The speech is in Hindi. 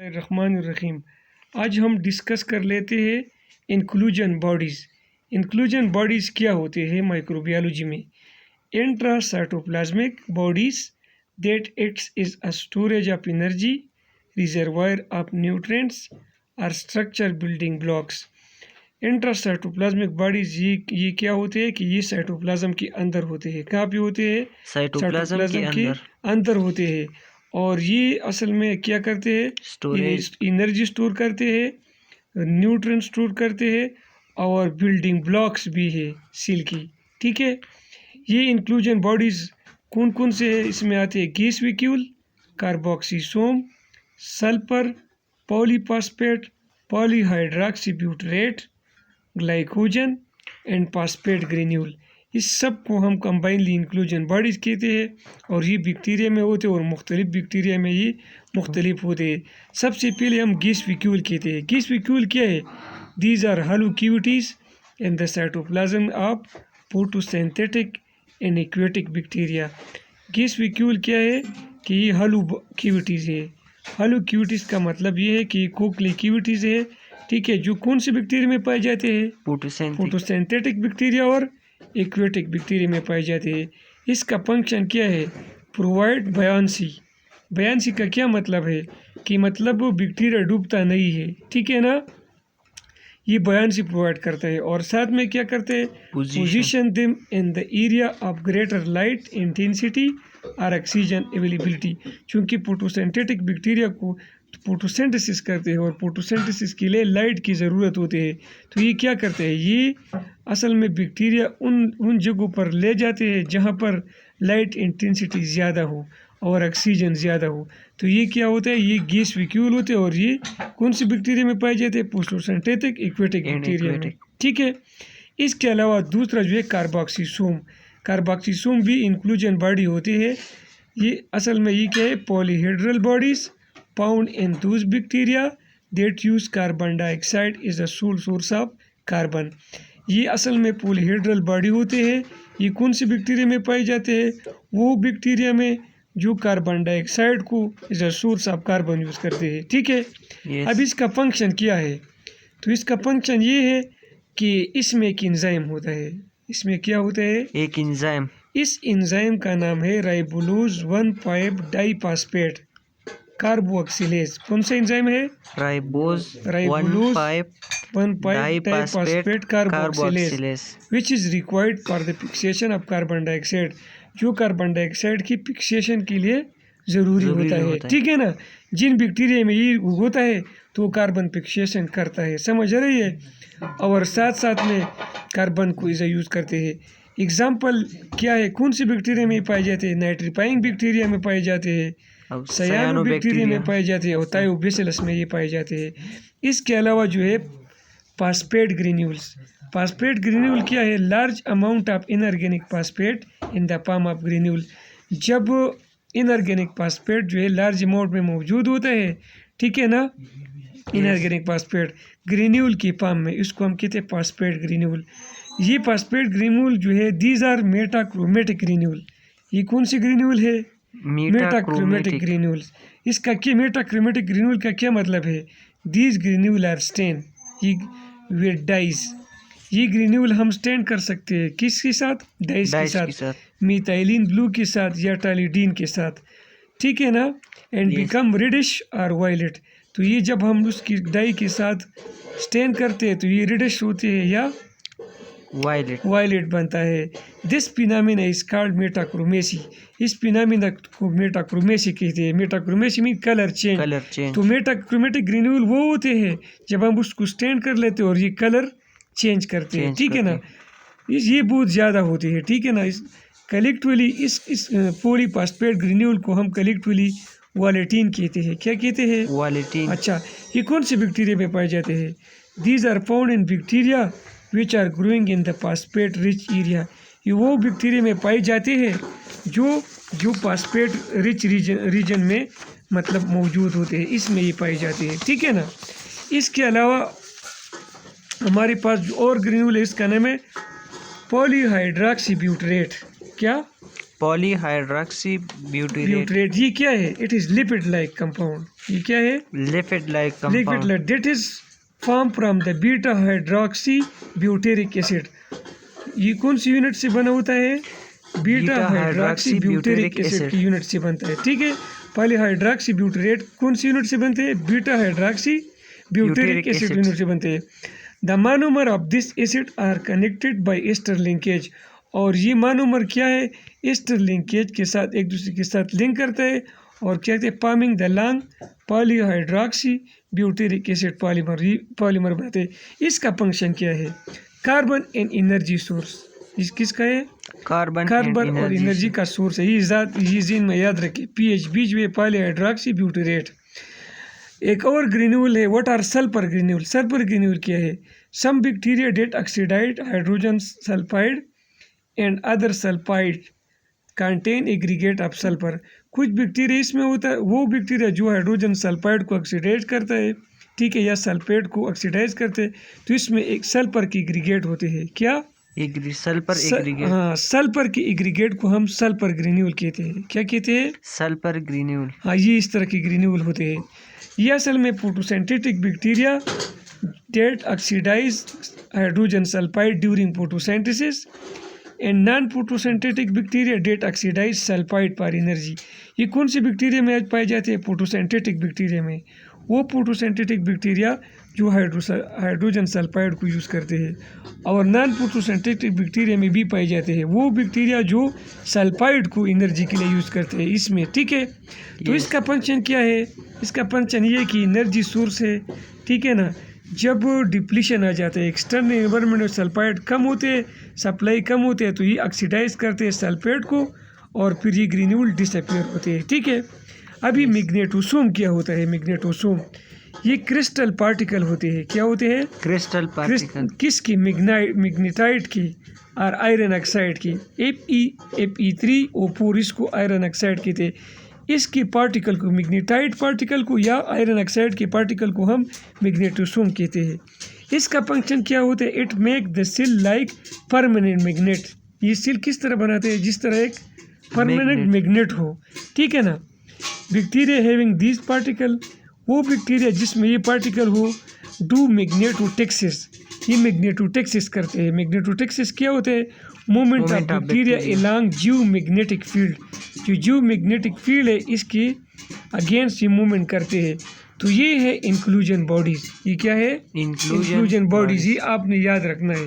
रहमानिर्रहीम। आज हम डिस्कस कर लेते हैं इंक्लूजन बॉडीज़। इंक्लूजन बॉडीज़ क्या होते हैं माइक्रोबायोलॉजी में? Intracytoplasmic bodies that acts is a storage of energy, reservoir of nutrients और structure building blocks. Intracytoplasmic bodies ये क्या होते हैं कि ये साइटोप्लाज्म के अंदर होते हैं। कहाँ पे होते हैं? साइटोप्लाज्म के अंदर होते हैं। और ये असल में क्या करते हैं? स्टोरेज एनर्जी स्टोर करते हैं, न्यूट्रिएंट स्टोर करते हैं और बिल्डिंग ब्लॉक्स भी है सेल की। ठीक है, ये इंक्लूजन बॉडीज़ कौन कौन से इसमें आते हैं? Gas vacuole, carboxysome, sulphur, polyphosphate, polyhydroxybutyrate, glycogen and phosphate granule. इस सब को हम कंबाइनली इंक्लूजन बॉडीज़ कहते हैं और ये बैक्टीरिया में होते हैं और मुख्तलिफ बैक्टीरिया में ये मुख्तलिफ होते हैं। सबसे पहले हम गैस वैक्यूल कहते हैं। गैस वैक्यूल क्या है? These are hollow cavities in the cytoplasm of photosynthetic and aquatic bacteria. Gas vacuole क्या है कि ये हॉलो कैविटीज़ है। हॉलो कैविटीज़ का मतलब ये है कि खोखली कैविटीज़ है। ठीक है, जो कौन से बैक्टीरिया में पाए जाते हैं? फोटोसिंथेटिक बैक्टीरिया और एक्वेटिक बैक्टीरिया में पाए जाते हैं। इसका फंक्शन क्या है? प्रोवाइड बयानसी। बयानसी का क्या मतलब है कि मतलब वो बैक्टीरिया डूबता नहीं है। ठीक है ना, ये बयानसी प्रोवाइड करता है। और साथ में क्या करते हैं? Position them in the area of greater light intensity और ऑक्सीजन अवेलेबिलिटी। चूँकि फोटोसिंथेटिक बैक्टीरिया को फोटोसिंथेसिस करते हैं और फोटोसिंथेसिस के लिए लाइट की ज़रूरत होती है, तो ये क्या करते हैं? ये असल में बैक्टीरिया उन जगहों पर ले जाते हैं जहाँ पर लाइट इंटेंसिटी ज़्यादा हो और ऑक्सीजन ज़्यादा हो। तो ये क्या होता है? ये गैस वैक्यूल होते हैं और ये कौन सी बैक्टीरिया में पाए जाते हैं? फोटोसिंथेटिक एक्वेटिक बैक्टीरिया में। ठीक है, इसके अलावा दूसरा जो है कार्बोक्सीसोम। कार्बोक्सीसोम भी इंक्लूजन बॉडी होती है। ये असल में ये क्या है? Polyhedral bodies found in those bacteria that use carbon dioxide is a sole source of carbon. ये असल में पॉलीहेड्रल बॉडी होते हैं। ये कौन से बैक्टीरिया में पाए जाते हैं? वो बैक्टीरिया में जो कार्बन डाइऑक्साइड को as a source of carbon use करते हैं। ठीक है, अब इसका फंक्शन क्या है? तो इसका फंक्शन ये है कि इसमें एक एंजाइम होता है। इसमें क्या होता है? एक एंजाइम। इस एंजाइम का नाम है राइबोलोज 1,5 डाइफॉस्फेट कार्बोक्सिलेज। कौन सा एंजाइम है? राइबोलोज 1,5 diphosphate carboxylase which is required for the fixation of carbon dioxide, जो कार्बन डाइऑक्साइड की फिक्सेशन के लिए ज़रूरी होता है। ठीक है ना, जिन बैक्टीरिया में ये होता है तो कार्बन फिक्सेशन करता है, समझ रही है? और साथ साथ में कार्बन को इसे यूज़ करते हैं। एग्जाम्पल क्या है? कौन सी बैक्टीरिया में पाए जाते हैं? नाइट्रीफाइंग बैक्टीरिया में पाए जाते हैं, सायानो बैक्टीरिया में पाए जाते हैं और थायोबैसिलस में ये पाए जाते हैं। इसके अलावा जो है फॉस्फेट ग्रेन्यूल्स। फॉस्फेट ग्रेन्यूल क्या है? Large amount of inorganic phosphate in the form of granule. जब इनऑर्गेनिक फॉस्फेट जो है लार्ज अमाउंट में मौजूद होता है, ठीक है ना, इनऑर्गेनिक फॉस्फेट ग्रेन्यूल की फॉर्म में, इसको हम कहते हैं फॉस्फेट ग्रेन्यूल। ये फॉस्फेट ग्रेन्यूल जो है दीज आर मेटाक्रोमेटिक ग्रेन्यूल। ये कौन सी ग्रेन्यूल है? Metachromatic granules. इसका क्या मेटाक्रोमेटिक ग्रेन्यूल का क्या मतलब है? These granule are stain with dyes. ये ग्रेन्यूल हम स्टेन कर सकते हैं किसके साथ? डाइज के साथ, मिथाइलिन ब्लू के साथ या टालिडीन के साथ। ठीक है ना, एंड बिकम रेडिश और वायलेट। तो ये जब हम उसकी डाई के साथ स्टेन करते हैं तो ये रेडिश होते हैं या वायलेट बनता है। This phenomena is called metachromasy. इस फिनोमेना को मेटाक्रोमेसी कहते हैं। Metachromasy mean colour change. तो मेटाक्रोमेटिक ग्रेन्यूल वो होते हैं जब हम उसको स्टेन कर लेते हैं और ये कलर चेंज करते हैं। ठीक है ना, ये बहुत ज़्यादा होती है। ठीक है ना, इस कलेक्टिवली इस पॉलीफॉस्फेट ग्रेन्यूल को हम कलेक्टिवली वालेटिन कहते हैं। क्या कहते हैं? वालेटिन। अच्छा, ये कौन से बैक्टीरिया में पाए जाते हैं? These are found in bacteria which are growing in the phosphate rich area. ये वो बैक्टीरिया में पाए जाते हैं जो फॉस्फेट रिच रीजन में मतलब मौजूद होते हैं, इसमें ये पाए जाते हैं। ठीक है ना, इसके अलावा हमारे पास और ग्रेन्यूल है, इसका नाम है पॉलीहाइड्रॉक्सीब्यूटरेट। क्या? पॉलीहाइड्रोक्सी ब्यूटेरेट। ब्यूटेरेट ये क्या है? It is lipid like compound. ये क्या है? Lipid like lipid compound. Like that is form from the beta hydroxy butyric acid. ये कौन सी यूनिट से बना होता है? बीटा हाइड्रोक्सी ब्यूटेरिक एसिड की यूनिट से बनता है। ठीक है, पॉलीहाइड्रोक्सी ब्यूटेरेट कौन सी यूनिट से बनते हैं? Beta hydroxy butyric acid unit से बनते हैं। The monomer of this acid are connected by ester linkage. और ये मोनोमर क्या है? एस्टर लिंकेज के साथ एक दूसरे के साथ लिंक करता है और क्या कहते हैं? Forming the long polyhydroxy butyric acid polymer बनाते हैं। इसका फंक्शन क्या है? Carbon and energy source. इस किसका है? कार्बन और एनर्जी का सोर्स है। ये जीन में याद रखें। पीएच बीच में पॉलीहाइड्रोक्सी ब्यूटेरेट। एक और ग्रेन्यूल है। What are sulphur granule? Sulphur granule क्या है? Some bacteria that oxidised hydrogen sulphide and other sulphide contain aggregate of sulphur. कुछ बैक्टीरिया इसमें होता है, वो बैक्टीरिया जो हाइड्रोजन सल्फाइड को ऑक्सीडाइज करता है, ठीक है, या सल्फेट को ऑक्सीडाइज करते हैं, तो इसमें एक सल्फर की एग्रीगेट होते हैं। क्या? Sulphur aggregate. हाँ, सल्फर की एग्रीगेट को हम सल्फर ग्रेन्यूल कहते हैं। क्या कहते हैं? Sulphur granule. हाँ, ये इस तरह के ग्रेन्यूल होते हैं। ये असल में photosynthetic bacteria that oxidise hydrogen sulphide during photosynthesis and non photosynthetic bacteria that oxidise sulphide for energy. ये कौन सी बैक्टीरिया में आज पाए जाते हैं? फोटोसिंथेटिक बैक्टीरिया में। वो फोटोसिंथेटिक बैक्टीरिया जो हाइड्रोजन सल्फाइड को यूज़ करते हैं, और नॉन फोटोसिंथेटिक बैक्टीरिया में भी पाए जाते हैं वो बैक्टीरिया जो सल्फाइड को एनर्जी के लिए यूज़ करते हैं इसमें। ठीक है, तो इसका फंक्शन क्या है? इसका फंक्शन ये कि एनर्जी सोर्स है। ठीक है ना, जब डिप्लीशन आ जाता है, एक्सटर्नल एनवायरनमेंट में सल्फाइड कम होते हैं, सप्लाई कम होते हैं, तो ये ऑक्सीडाइज करते हैं सल्फेट को और फिर ये ग्रेन्यूल डिसअपीयर होते हैं। ठीक है, अभी मैग्नेटोसोम क्या होता है? मैग्नेटोसोम ये क्रिस्टल पार्टिकल होते हैं। क्या होते हैं? Crystal particle. किसकी? मैग्नेटाइट की और आयरन ऑक्साइड की। Fe3O4 इसको आयरन ऑक्साइड कहते हैं। इसकी पार्टिकल को, मैग्नेटाइट पार्टिकल को या आयरन ऑक्साइड के पार्टिकल को हम मैग्नेटोसोम कहते हैं। इसका फंक्शन क्या होता है? It make the cell like permanent magnet. ये सेल किस तरह बनाते हैं? जिस तरह एक परमानेंट मैग्नेट हो। ठीक है ना, बैक्टीरिया हैविंग दिस पार्टिकल, वो बैक्टीरिया जिसमें ये पार्टिकल हो, डू मैग्नेटोटेक्सिस। ये मैग्नेटोटेक्सिस करते हैं। मैग्नेटोटेक्सिस क्या होते हैं? Movement of bacteria along Jio magnetic field. जो जियो मैग्नेटिक फील्ड है इसके अगेंस्ट ये मूवमेंट करते हैं। तो ये है इंक्लूजन बॉडीज। ये क्या है? Inclusion bodies. ये आपने याद रखना है।